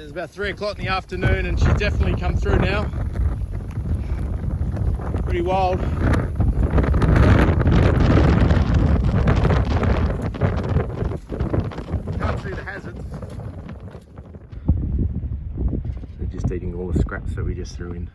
It's about 3 o'clock in the afternoon and she's definitely come through now. Pretty wild. Can't see the hazards. They're just eating all the scraps that we just threw in.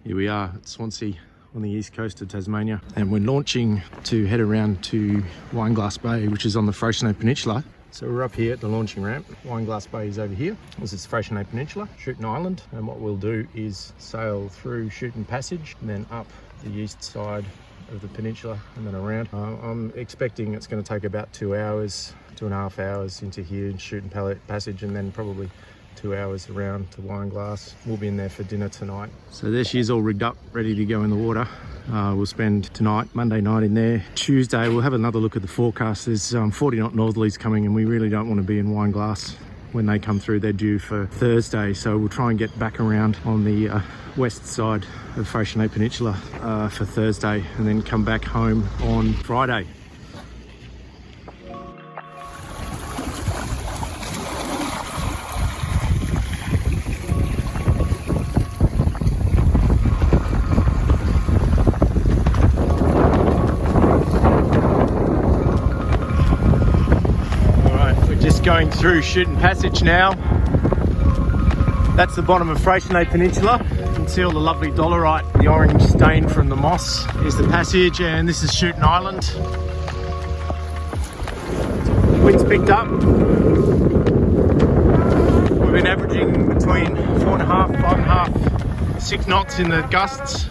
Here we are at Swansea on the east coast of Tasmania, and we're launching to head around to Wineglass Bay, which is on the Freixenet Peninsula. So we're up here at the launching ramp. Wineglass Bay is over here. This is Freixenet Peninsula, Shooten Island, and what we'll do is sail through Shooten Passage and then up the east side of the peninsula and then around. I'm expecting it's going to take about 2 hours, 2.5 hours into here in Shooten Passage, and then probably 2 hours around to Wineglass. We'll be in there for dinner tonight. So there she is, all rigged up, ready to go in the water. We'll spend tonight, Monday night, in there. Tuesday, we'll have another look at the forecast. There's 40 knot northerlies coming, and we really don't want to be in Wineglass when they come through. They're due for Thursday, so we'll try and get back around on the west side of Freixenet Peninsula for Thursday, and then come back home on Friday. Going through Shooten Passage now. That's the bottom of Freixenet Peninsula. You can see all the lovely dolerite, the orange stain from the moss. Here's the passage, and this is Shooten Island. Wind's picked up. We've been averaging between 4.5, 5.5, 6 knots in the gusts.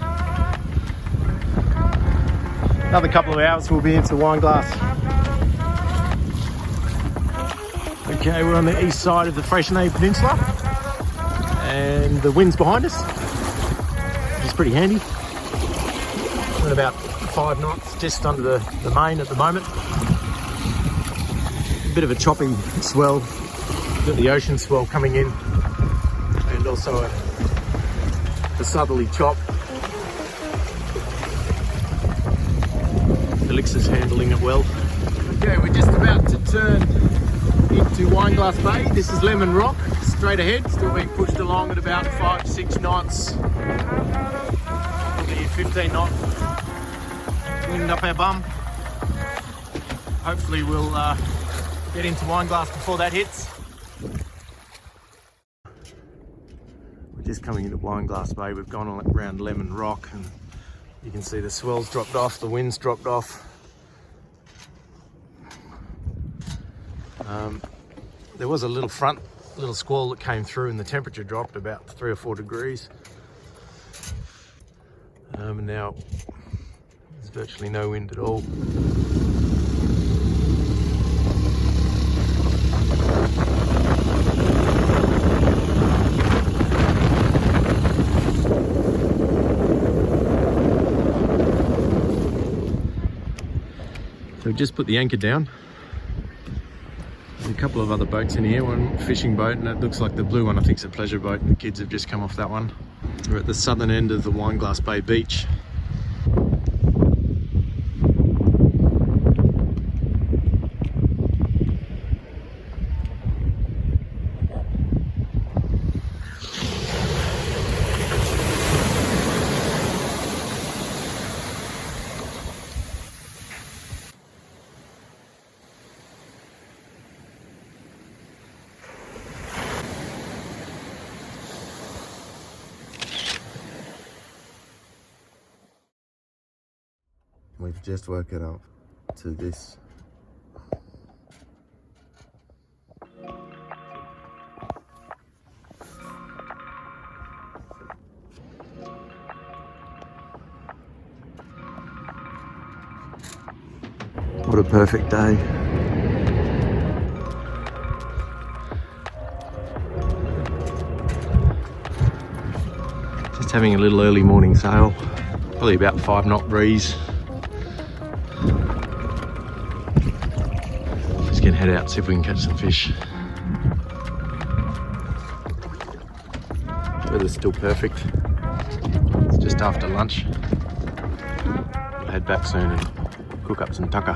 Another couple of hours we'll be into Wineglass. Okay, we're on the east side of the Freixenet Peninsula and the wind's behind us, which is pretty handy. We're at about 5 knots, just under the main at the moment. A bit of a chopping swell, got the ocean swell coming in, and also a southerly chop. Elixir's handling it well. Okay, we're just about to turn into Wineglass Bay. This is Lemon Rock, straight ahead, still being pushed along at about 5-6 knots. Probably a 15 knot wind up our bum. Hopefully we'll get into Wineglass before that hits. We're just coming into Wineglass Bay. We've gone around Lemon Rock and you can see the swell's dropped off, the wind's dropped off. There was a little squall that came through and the temperature dropped about 3 or 4 degrees. And now there's virtually no wind at all. So we just put the anchor down. There's a couple of other boats in here, one fishing boat, and that looks like the blue one I think is a pleasure boat. The kids have just come off that one. We're at the southern end of the Wineglass Bay beach. We've just woken up to this. What a perfect day. Just having a little early morning sail, probably about 5 knot breeze. Just gonna head out, see if we can catch some fish. Weather's still perfect. It's just after lunch. We'll head back soon and cook up some tucker.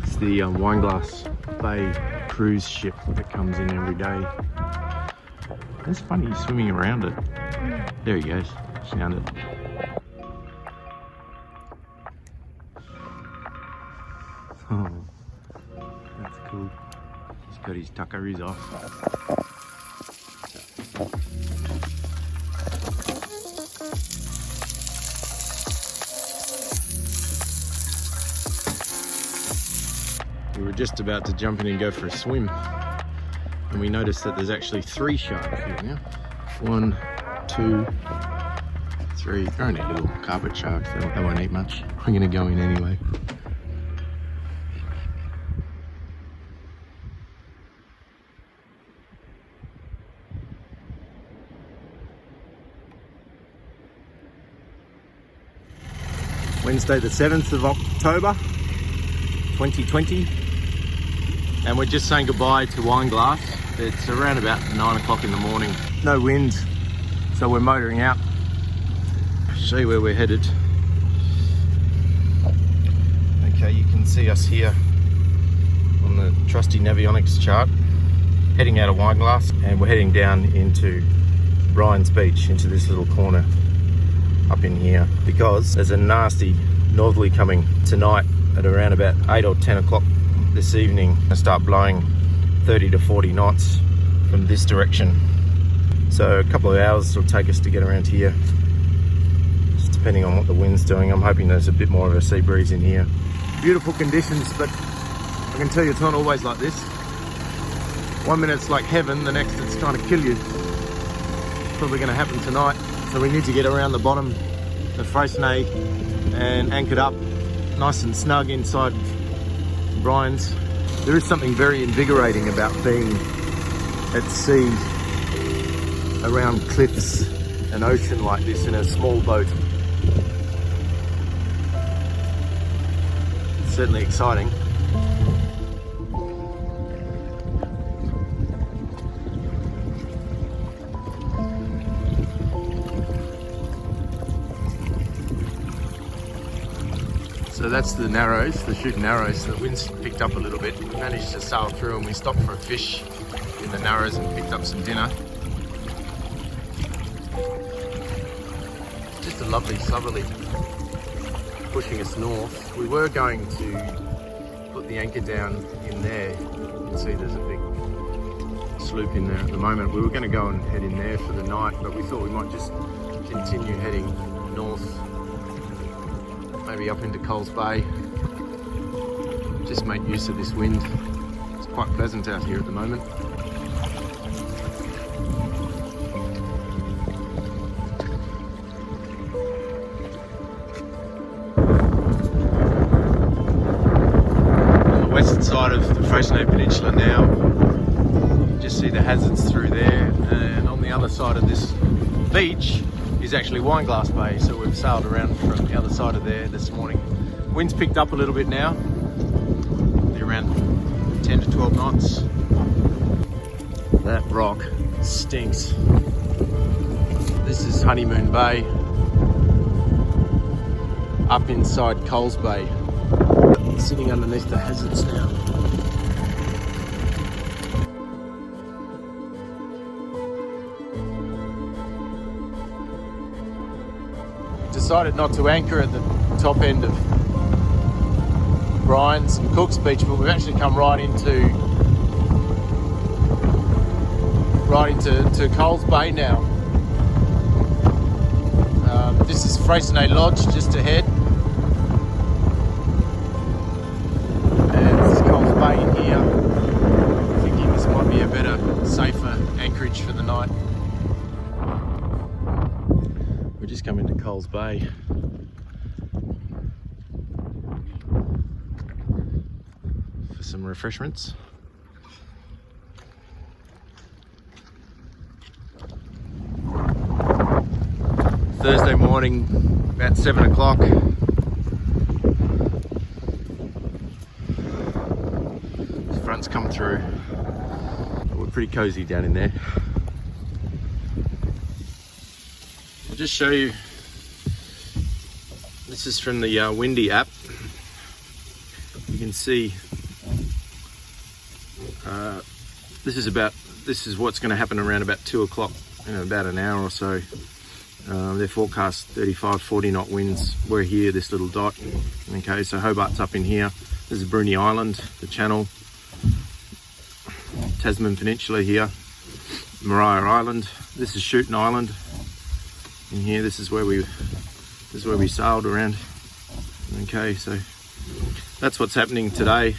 It's the Wineglass Bay cruise ship that comes in every day. It's funny swimming around it. There he goes, found it. Oh, that's cool. He's got his tuckeries off. We were just about to jump in and go for a swim, and we noticed that there's actually 3 sharks here now. 1, 2, 3. They're only little carpet sharks, they won't eat much. We're gonna go in anyway. Wednesday the 7th of October 2020, and we're just saying goodbye to Wineglass. It's around about 9 o'clock in the morning. No wind, so we're motoring out. Show you where we're headed. Okay, you can see us here on the trusty Navionics chart, heading out of Wineglass, and we're heading down into Ryan's Beach, into this little corner up in here, because there's a nasty northerly coming tonight at around about 8 or 10 o'clock this evening. Gonna start blowing 30 to 40 knots from this direction. So a couple of hours it'll take us to get around here, just depending on what the wind's doing. I'm hoping there's a bit more of a sea breeze in here. Beautiful conditions, but I can tell you it's not always like this. One minute it's like heaven, the next it's trying to kill you. It's probably going to happen tonight. So we need to get around the bottom of Freycinet and anchored up nice and snug inside Brian's. There is something very invigorating about being at sea around cliffs and ocean like this in a small boat. It's certainly exciting. So that's the Narrows, the Shooting Narrows. The wind's picked up a little bit. We managed to sail through and we stopped for a fish in the Narrows and picked up some dinner. Just a lovely southerly pushing us north. We were going to put the anchor down in there. You can see there's a big sloop in there at the moment. We were going to go and head in there for the night, but we thought we might just continue heading north. Maybe up into Coles Bay. Just make use of this wind. It's quite pleasant out here at the moment. On the western side of the Freycinet Peninsula now, you just see the hazards through there, and on the other side of this beach is actually Wineglass Bay, so we've sailed around from the other side of there this morning. Wind's picked up a little bit now, they're around 10 to 12 knots. That rock stinks. This is Honeymoon Bay, up inside Coles Bay, sitting underneath the hazards now. Decided not to anchor at the top end of Brian's and Cook's Beach, but we've actually come right into Coles Bay now. This is Freycinet Lodge just ahead, and this is Coles Bay in here. I'm thinking this might be a better, safer anchorage for the night. We just come into Coles Bay. For some refreshments. Thursday morning, about 7 o'clock. The front's come through. We're pretty cozy down in there. I'll just show you This is from the Windy app. You can see this is what's going to happen around about 2 o'clock in about an hour or so. They're forecast 35-40 knot winds. We're here, this little dot. Okay, so Hobart's up in here. This is Bruny Island, the channel. Tasman Peninsula here. Maria Island. This is Shootin Island. In here, this is where we sailed around. Okay, so that's what's happening today.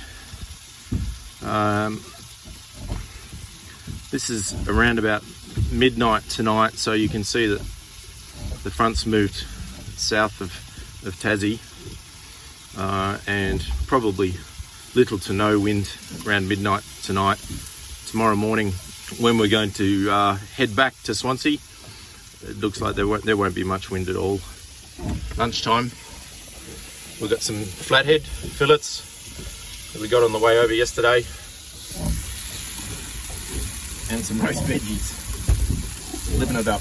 This is around about midnight tonight, so you can see that the front's moved south of Tassie, and probably little to no wind around midnight tonight. Tomorrow morning, when we're going to head back to Swansea, it looks like there won't be much wind at all. Lunchtime, we've got some flathead fillets that we got on the way over yesterday, and some roast veggies. Living it up.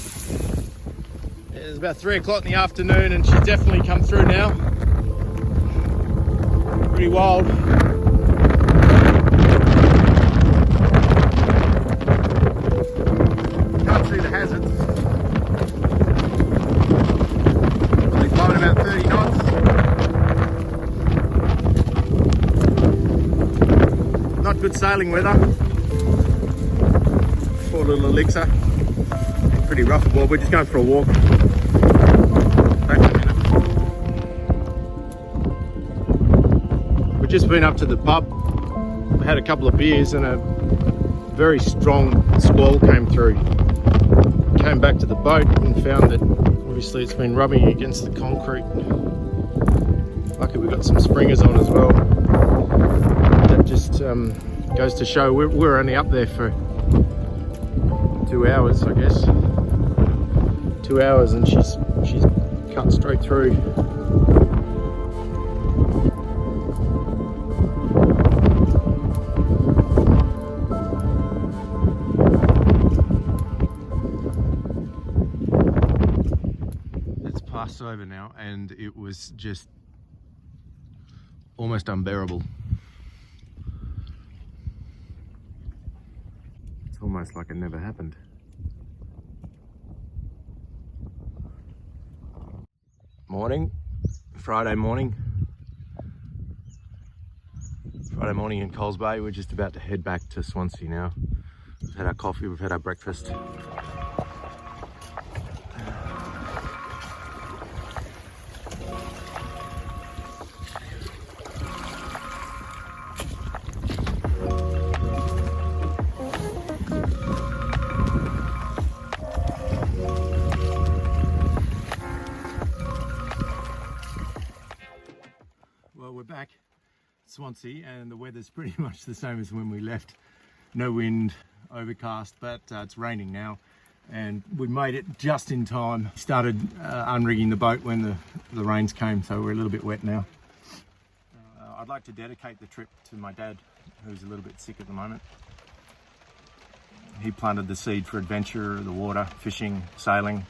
It's about 3 o'clock in the afternoon, and she's definitely come through now. Pretty wild. Can't see the hazards. They're blowing about 30 knots. Not good sailing weather. Poor little Elixir. Pretty rough aboard. We're just going for a walk. Back in a minute. We've just been up to the pub. We had a couple of beers and a very strong squall came through. Came back to the boat and found that obviously it's been rubbing against the concrete. Lucky we got some springers on as well. That just goes to show we're only up there for 2 hours, I guess. 2 hours, and she's cut straight through. It's passed over now, and it was just almost unbearable. It's almost like it never happened. Morning, Friday morning in Coles Bay. We're just about to head back to Swansea now. We've had our coffee, we've had our breakfast. Well, we're back at Swansea and the weather's pretty much the same as when we left. No wind, overcast, but it's raining now, and we made it just in time. Started unrigging the boat when the rains came, so we're a little bit wet now. I'd like to dedicate the trip to my dad, who's a little bit sick at the moment. He planted the seed for adventure, the water, fishing, sailing.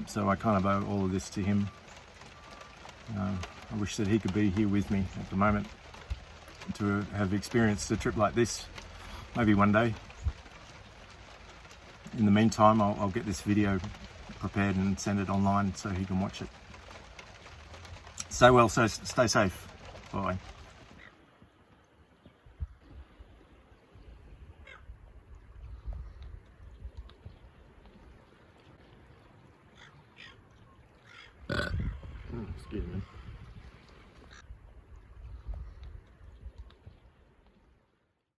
So I kind of owe all of this to him. I wish that he could be here with me at the moment to have experienced a trip like this, maybe one day. In the meantime, I'll get this video prepared and send it online so he can watch it. Stay well, so stay safe. Bye. Excuse me.